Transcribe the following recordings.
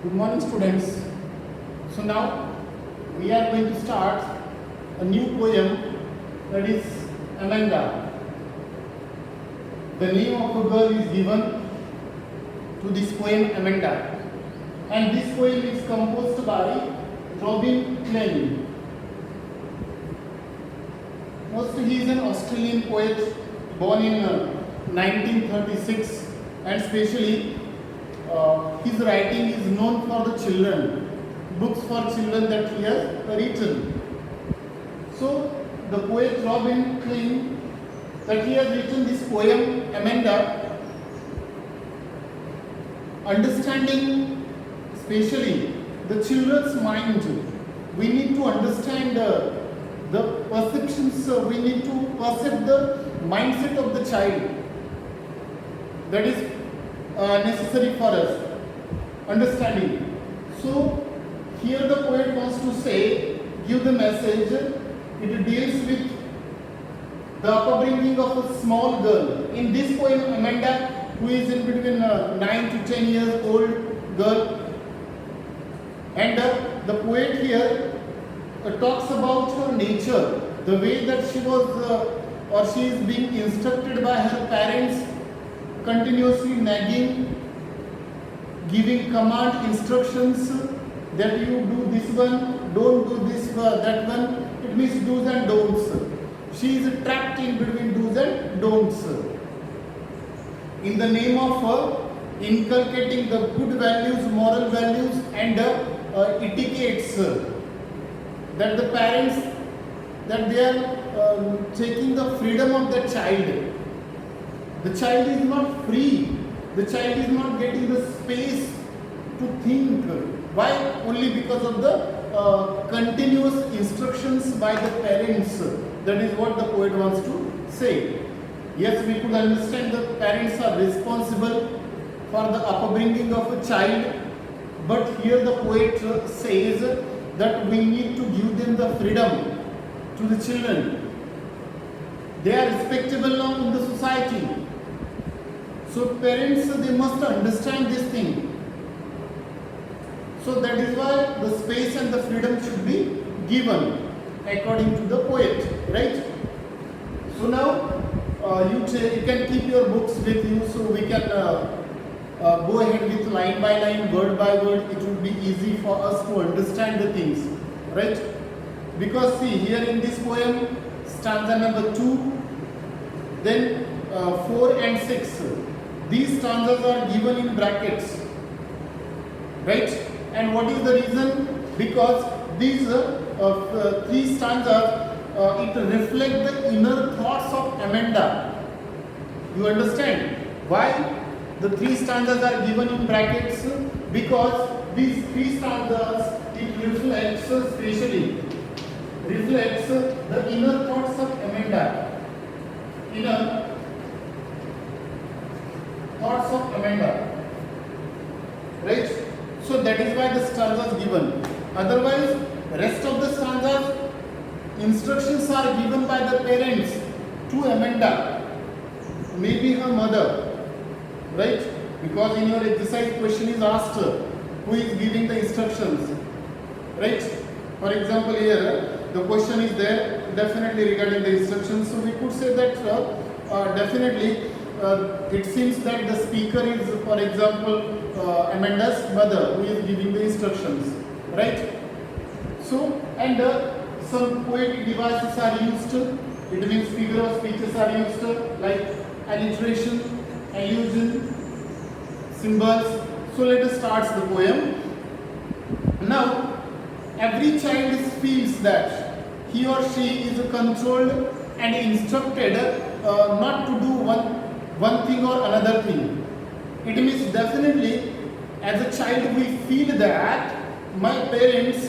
Good morning, students. So now we are going to start a new poem, that is Amanda. The name of a girl is given to this poem, Amanda, and this poem is composed by Robin Klein. First, he is an Australian poet born in 1936, and especially his writing is known for the children, books for children that he has written. So the poet Robin Klein, that he has written this poem Amanda, understanding especially the children's mind. We need to understand the perceptions, we need to perceive the mindset of the child. That is necessary for us understanding. So here the poet wants to say, give the message. It deals with the upbringing of a small girl. In this poem, Amanda, who is in between 9 to 10 years old girl, and the poet here talks about her nature, the way that she was or she is being instructed by her parents, continuously nagging, giving command instructions that you do this one, don't do this that one. It means do's and don'ts. She is trapped in between do's and don'ts. In the name of inculcating the good values, moral values, and etiquettes, that the parents, that they are taking the freedom of the child. The child is not free. The child is not getting the space to think. Why? Only because of the continuous instructions by the parents. That is what the poet wants to say. Yes, we could understand the parents are responsible for the upbringing of a child, but here the poet says that we need to give them the freedom to the children. They are respectable now in the society. So parents, they must understand this thing. So that is why the space and the freedom should be given according to the poet, right? So now you can keep your books with you, so we can go ahead with line by line, word by word. It will be easy for us to understand the things, right? Because see, here in this poem, stanza number 2, then 4 and 6, these stanzas are given in brackets, right? And what is the reason? Because these 3 stanzas, it reflect the inner thoughts of Amanda. You understand why the 3 stanzas are given in brackets? Because these 3 stanzas, it reflects especially reflects the inner thoughts of Amanda. Inner thoughts of Amanda, right? So that is why the stanzas given. Otherwise, rest of the stanzas, instructions are given by the parents to Amanda, maybe her mother, right? Because in your exercise question is asked, who is giving the instructions, right? For example, here the question is there definitely regarding the instructions. So we could say that definitely it seems that the speaker is, for example, Amanda's mother, who is giving the instructions, right? So, and some poetic devices are used. It means figure of speeches are used, like alliteration, allusion, symbols. So let us start the poem. Now, every child feels that he or she is controlled and instructed not to do one thing or another thing. It means definitely as a child we feel that my parents,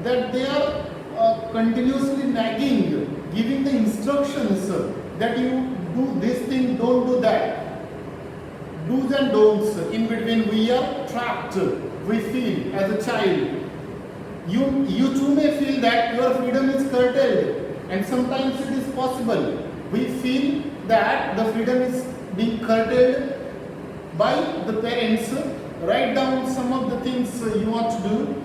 that they are continuously nagging, giving the instructions that you do this thing, don't do that. Do's and don'ts. In between we are trapped. We feel as a child. You too may feel that your freedom is curtailed, and sometimes it is possible. We feel that the freedom is being curtailed by the parents write down some of the things you want to do.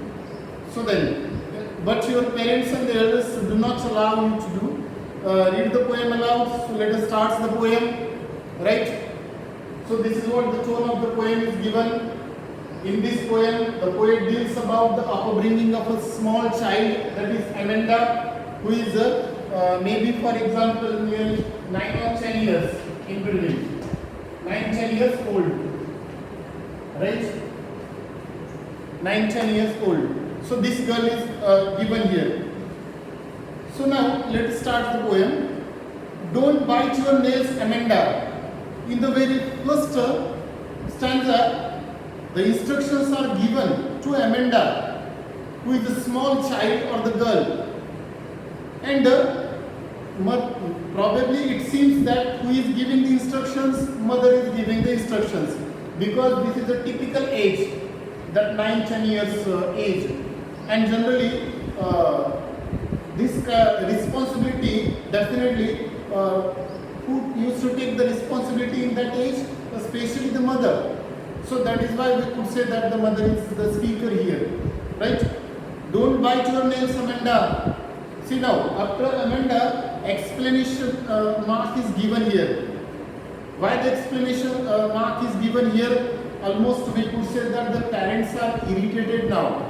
So then, but your parents and the elders do not allow you to do. Read the poem aloud. So let us start the poem. Right? So this is what the tone of the poem is given. In this poem, the poet deals about the upbringing of a small child, that is Amanda, who is maybe, for example, near 9 or 10 years in between. 9-10 years old. Right? 9-10 years old. So this girl is given here. So now let us start the poem. Don't bite your nails, Amanda. In the very first stanza, the instructions are given to Amanda, who is a small child or the girl. And probably it seems that who is giving the instructions, mother is giving the instructions. Because this is a typical age, that 9-10 years age. And generally, this responsibility, definitely, who used to take the responsibility in that age, especially the mother. So that is why we could say that the mother is the speaker here, right? Don't bite your nails, Amanda. See now, after Amanda, explanation mark is given here. Why the explanation mark is given here? Almost we could say that the parents are irritated now.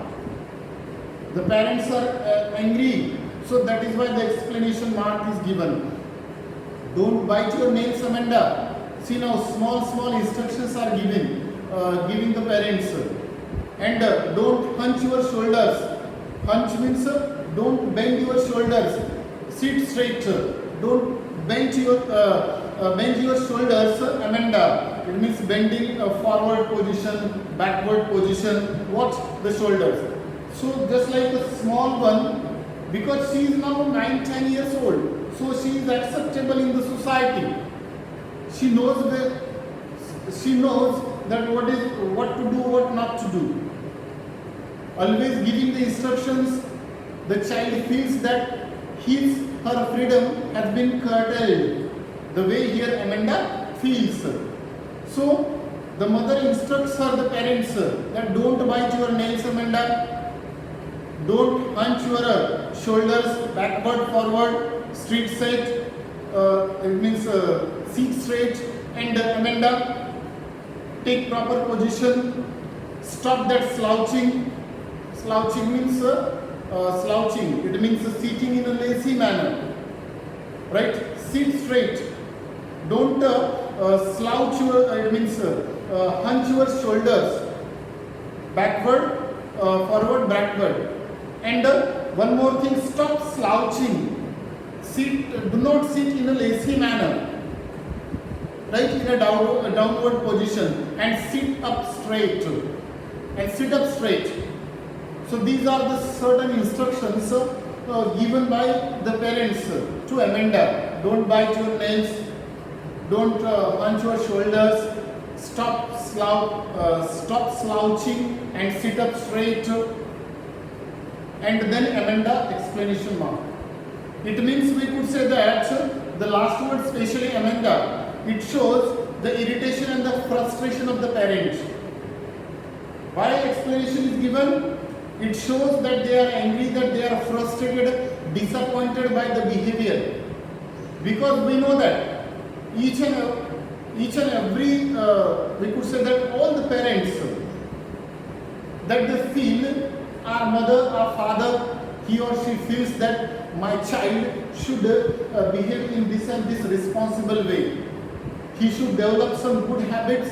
The parents are angry. So that is why the explanation mark is given. Don't bite your nails, Amanda. See now, small instructions are given. Giving the parents, and don't hunch your shoulders. Hunch means don't bend your shoulders. Sit straight. Don't bend your shoulders, Amanda. It means bending forward position, backward position. What? The shoulders. So just like a small one, because she is now 9-10 years old, so she is acceptable in the society. She knows that what to do, what not to do. Always giving the instructions, the child feels that her freedom has been curtailed. The way here Amanda feels. So the mother instructs the parents that don't bite your nails, Amanda. Don't hunch your shoulders backward, forward, straight set. It means sit straight. And Amanda, take proper position. Stop that slouching. Slouching means slouching. It means sitting in a lazy manner. Right? Sit straight. Don't slouch your. It means hunch your shoulders backward, forward, backward. And one more thing. Stop slouching. Do not sit in a lazy manner. Right, in a downward position, and sit up straight. So these are the certain instructions given by the parents to Amanda. Don't bite your nails. Don't hunch your shoulders. Stop slouching and sit up straight. And then Amanda explanation mark. It means we could say that the last word, especially Amanda, it shows the irritation and the frustration of the parents. Why explanation is given? It shows that they are angry, that they are frustrated, disappointed by the behavior. Because we know that each and every, we could say that all the parents, that they feel, our mother, our father, he or she feels that my child should behave in this and this responsible way. He should develop some good habits,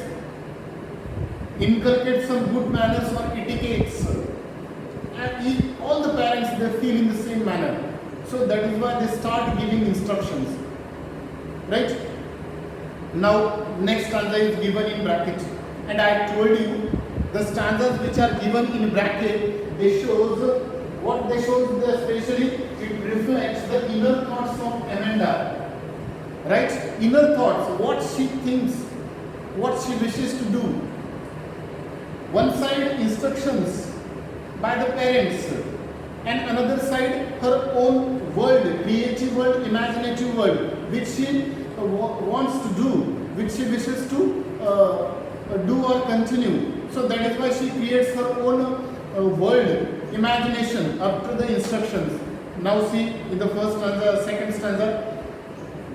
inculcate some good manners or etiquettes. And all the parents, they feel in the same manner. So that is why they start giving instructions. Right? Now, next stanza is given in bracket. And I told you, the stanzas which are given in bracket, they shows, what they show especially, it reflects the inner thoughts of Amanda. Right? Inner thoughts, what she thinks, what she wishes to do. One side instructions by the parents, and another side her own world, creative world, imaginative world, which she wants to do, which she wishes to do or continue. So that is why she creates her own world, imagination up to the instructions. Now see in the first stanza, second stanza,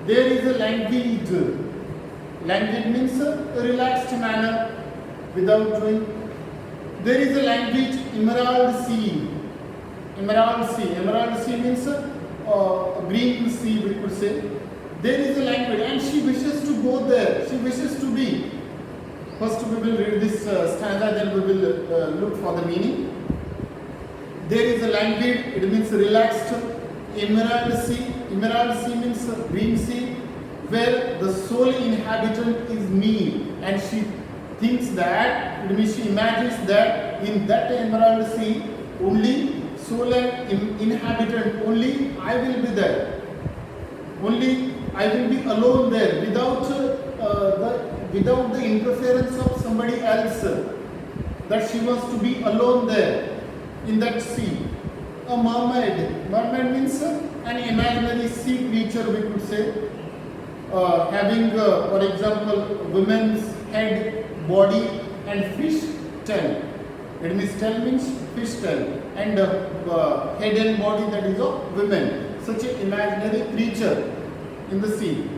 there is a languid. Languid means a relaxed manner without doing. There is a languid emerald sea. Emerald sea. Emerald sea means green sea, we could say. There is a language and she wishes to go there. She wishes to be. First we will read this stanza, then we will look for the meaning. There is a languid, it means relaxed. Emerald sea. Emerald sea means green sea, where the sole inhabitant is me. And she thinks that, it means she imagines that in that emerald sea, only sole inhabitant, only I will be there. Only I will be alone there without the interference of somebody else. That she wants to be alone there in that sea. A mermaid. Mermaid means an imaginary sea creature, we could say, having, for example, woman's head, body, and fish tail. It means tail means fish tail, and head and body, that is of women. Such an imaginary creature in the sea.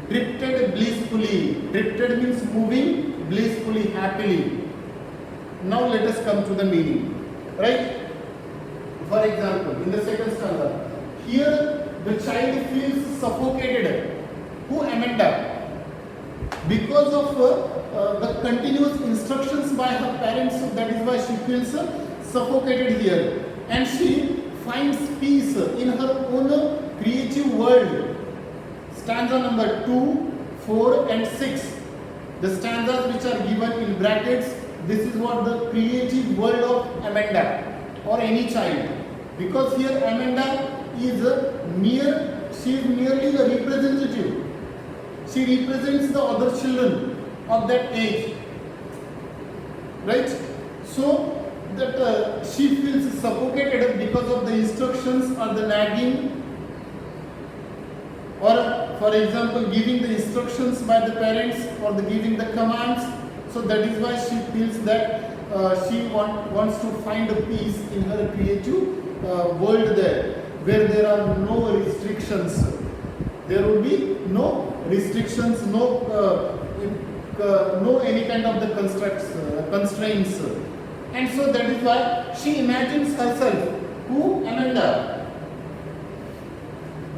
Drifted blissfully. Drifted means moving, blissfully, happily. Now let us come to the meaning. Right? For example, in the second stanza, here the child feels suffocated. Who? Amanda. Because of the continuous instructions by her parents, so that is why she feels suffocated here. And she finds peace in her own creative world. Stanza number 2, 4 and 6. The stanzas which are given in brackets, this is what the creative world of Amanda or any child. Because here Amanda is she is merely a representative. She represents the other children of that age. Right? So that she feels suffocated because of the instructions or the nagging, or for example giving the instructions by the parents or the giving the commands. So that is why she feels that she wants to find a peace in her creative world there, where there are no restrictions. There will be no restrictions, no any kind of the constraints. And so that is why she imagines herself, who? Amanda,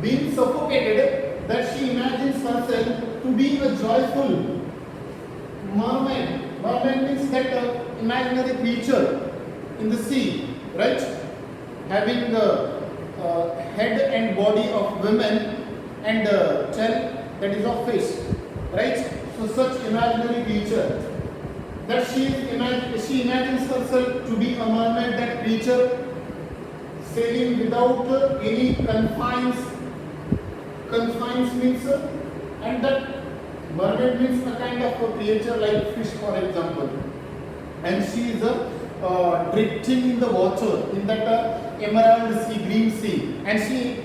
being suffocated, that she imagines herself to be a joyful mermaid. Mermaid means that imaginary creature in the sea, right? Having the head and body of women and tail, that is of fish, right? So such imaginary creature, that she imagines herself to be a mermaid, that creature sailing without any confines. Confines means, and that mermaid means a kind of a creature like fish, for example. And she is drifting in the water, in that emerald sea, green sea. And she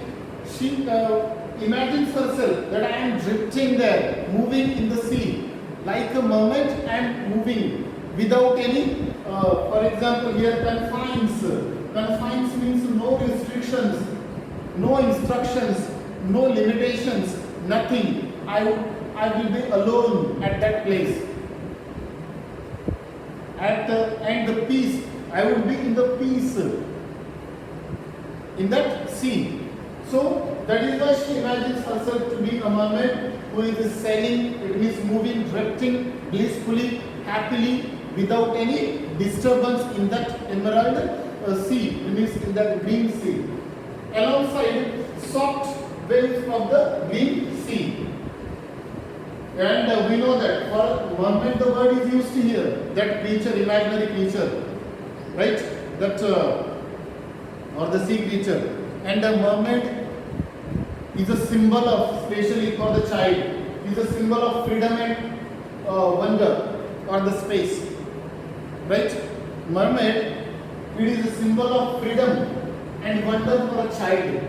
imagines herself that I am drifting there, moving in the sea. Like a mermaid, I am moving without any, for example, here confines. Confines means no restrictions, no instructions, no limitations, nothing. I will be alone at that place. And the peace, I will be in the peace in that sea. So that is why she imagines herself to be a mermaid who is sailing, it means moving, drifting blissfully, happily, without any disturbance in that emerald sea, it means in that green sea. Alongside soft waves of the green sea. And we know that for mermaid the word is used here, that creature, imaginary creature, right? That or the sea creature. And a mermaid is a symbol of, especially for the child, is a symbol of freedom and wonder, or the space, right? Mermaid, it is a symbol of freedom and wonder for a child.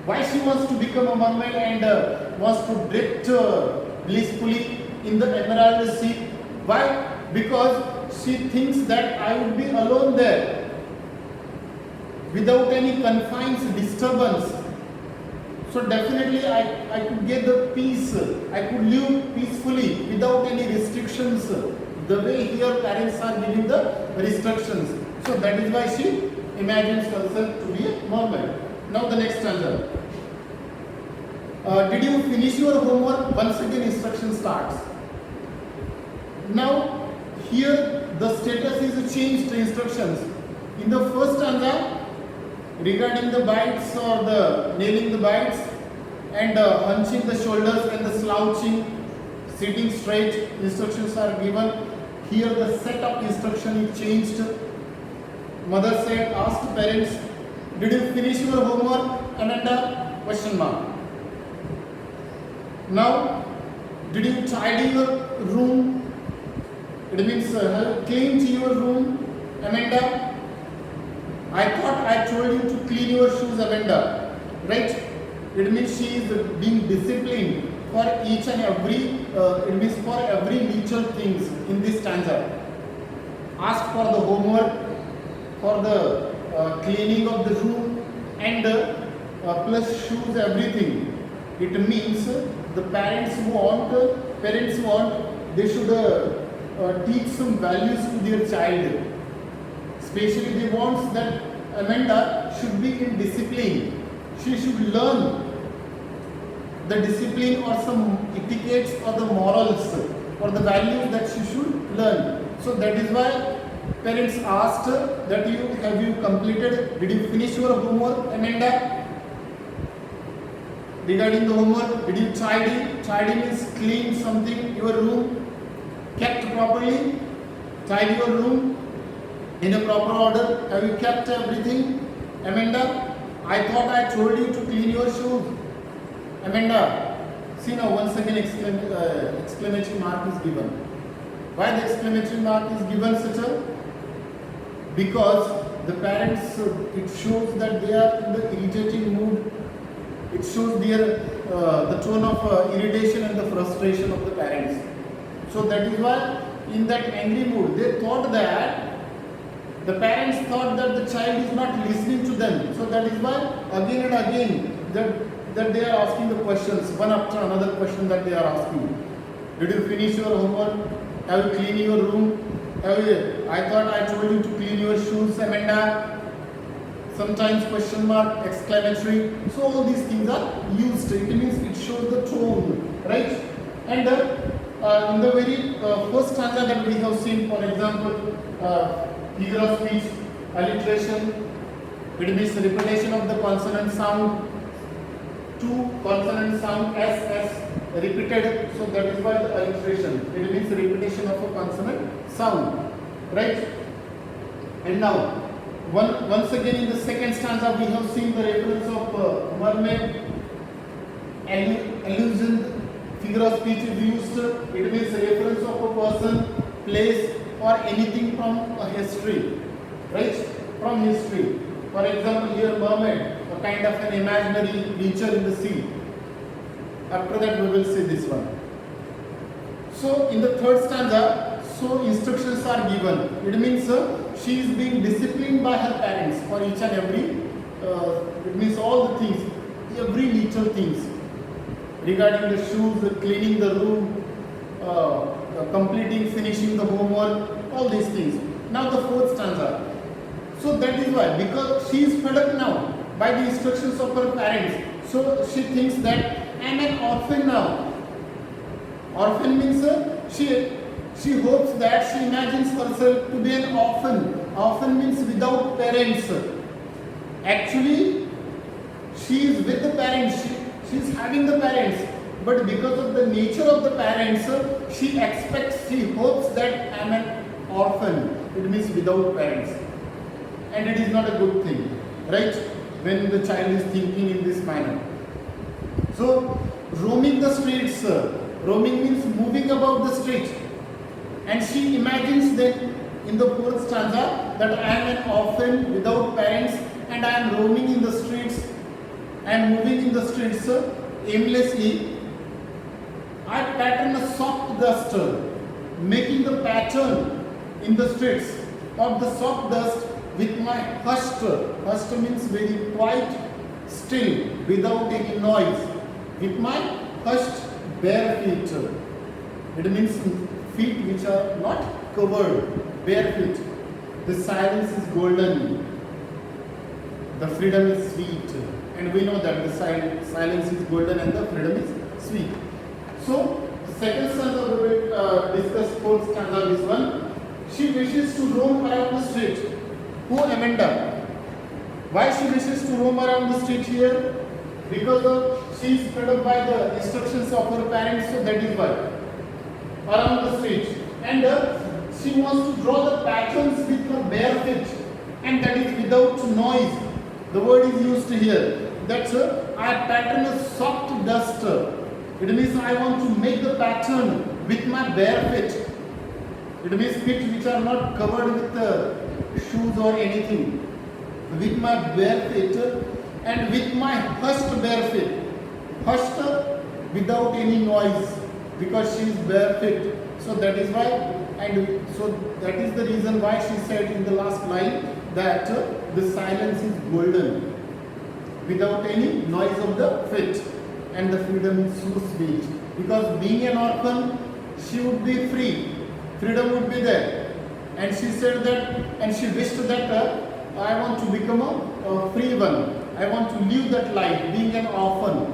Why she wants to become a mermaid and wants to drift blissfully in the emerald sea? Why? Because she thinks that I would be alone there without any confines, disturbance. So definitely I could get the peace, I could live peacefully without any restrictions, the way here parents are giving the restrictions. So that is why she imagines herself to be a mermaid. Now the next stanza. Did you finish your homework? Once again instruction starts. Now here the status is changed to instructions. In the first stanza, regarding the bites or the nailing the bites and hunching the shoulders and the slouching, sitting straight, instructions are given. Here the set of instruction is changed. Mother said, asked parents, did you finish your homework? Amanda, question mark. Now, did you tidy your room? It means clean your room. Amanda, I thought I told you to clean your shoes, Amanda. Right? It means she is being disciplined for each and every, it means for every little things in this stanza. Ask for the homework, for the cleaning of the room and plus shoes, everything. It means the parents want, they should teach some values to their child. Especially they want that Amanda should be in discipline. She should learn the discipline or some etiquettes or the morals or the values that she should learn. So that is why parents asked that have you completed, did you finish your homework, Amanda? Regarding the homework, did you tidy? Tidy means clean something, your room, kept properly, tidy your room in a proper order. Have you kept everything? Amanda, I thought I told you to clean your shoes. Amanda, see now once again exclamation mark is given. Why the exclamation mark is given such a? Because the parents, it shows that they are in the irritating mood. It shows their the tone of irritation and the frustration of the parents. So that is why in that angry mood, they thought that the parents thought that the child is not listening to them. So that is why again and again that they are asking the questions, one after another question that they are asking. Did you finish your homework? Have you cleaned your room? I thought I told you to clean your shoes, Amanda. Sometimes question mark, exclamatory. So all these things are used. It means it shows the tone, right? And in the very first stanza that we have seen, for example, figure of speech, alliteration, it means repetition of the consonant sound, two consonant sound S repeated, so that is why the alliteration. It means repetition of a consonant sound, right? And now, once again in the second stanza we have seen the reference of mermaid, allusion, figure of speech is used. It means reference of a person, place or anything from a history, right? From history. For example, here mermaid, a kind of an imaginary creature in the sea. After that we will see this one. So in the third stanza, so instructions are given. It means she is being disciplined by her parents for each and every, it means all the things, every little things regarding the shoes, cleaning the room, completing, finishing the homework, all these things. Now the fourth stanza. So that is why, because she is fed up now by the instructions of her parents. So she thinks that I am an orphan now. Orphan means she hopes that she imagines herself to be an orphan. Orphan means without parents. Actually, she is with the parents. She is having the parents. But because of the nature of the parents, she hopes that I am an orphan. It means without parents. And it is not a good thing, right? When the child is thinking in this manner. So, roaming the streets. Roaming means moving about the street. And she imagines that in the fourth stanza that I am an orphan without parents and I am roaming in the streets. I am moving in the streets aimlessly. I pattern a soft dust, making the pattern in the streets of the soft dust with my hushed means very quiet, still, without any noise, with my hushed bare feet. It means feet which are not covered, bare feet. The silence is golden, the freedom is sweet, and we know that the silence is golden and the freedom is sweet. So, the second stanza we will discuss. Fourth stanza, this one. She wishes to roam around the street. Who Amanda? Why she wishes to roam around the street here? Because she is fed up by the instructions of her parents, so that is why. Around the street. And she wants to draw the patterns with her bare feet, and that is without noise. The word is used here. That's I pattern a soft dust. It means I want to make the pattern with my bare feet. It means feet which are not covered with shoes or anything. With my bare feet and with my hushed bare feet. Hushed without any noise, because she is bare feet. So that is why, and so that is the reason why she said in the last line that the silence is golden, without any noise of the feet, and the freedom is so sweet. Because being an orphan, she would be free, freedom would be there, and she said that, and she wished that I want to become a free one. I want to live that life, being an orphan.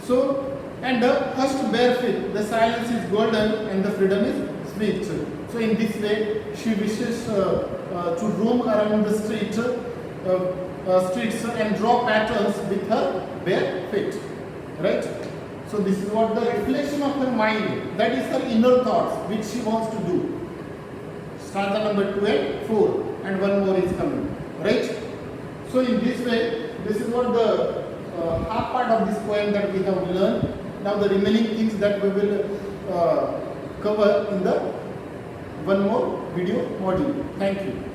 So, and the hushed bare feet, the silence is golden and the freedom is sweet. So in this way, she wishes to roam around the streets and draw patterns with her bare feet. Right? So this is what the reflection of her mind, that is her inner thoughts, which she wants to do. Stanza number 2 and 4, and one more is coming. Right? So in this way, this is what the half part of this poem that we have learned. Now the remaining things that we will cover in the one more video module. Thank you.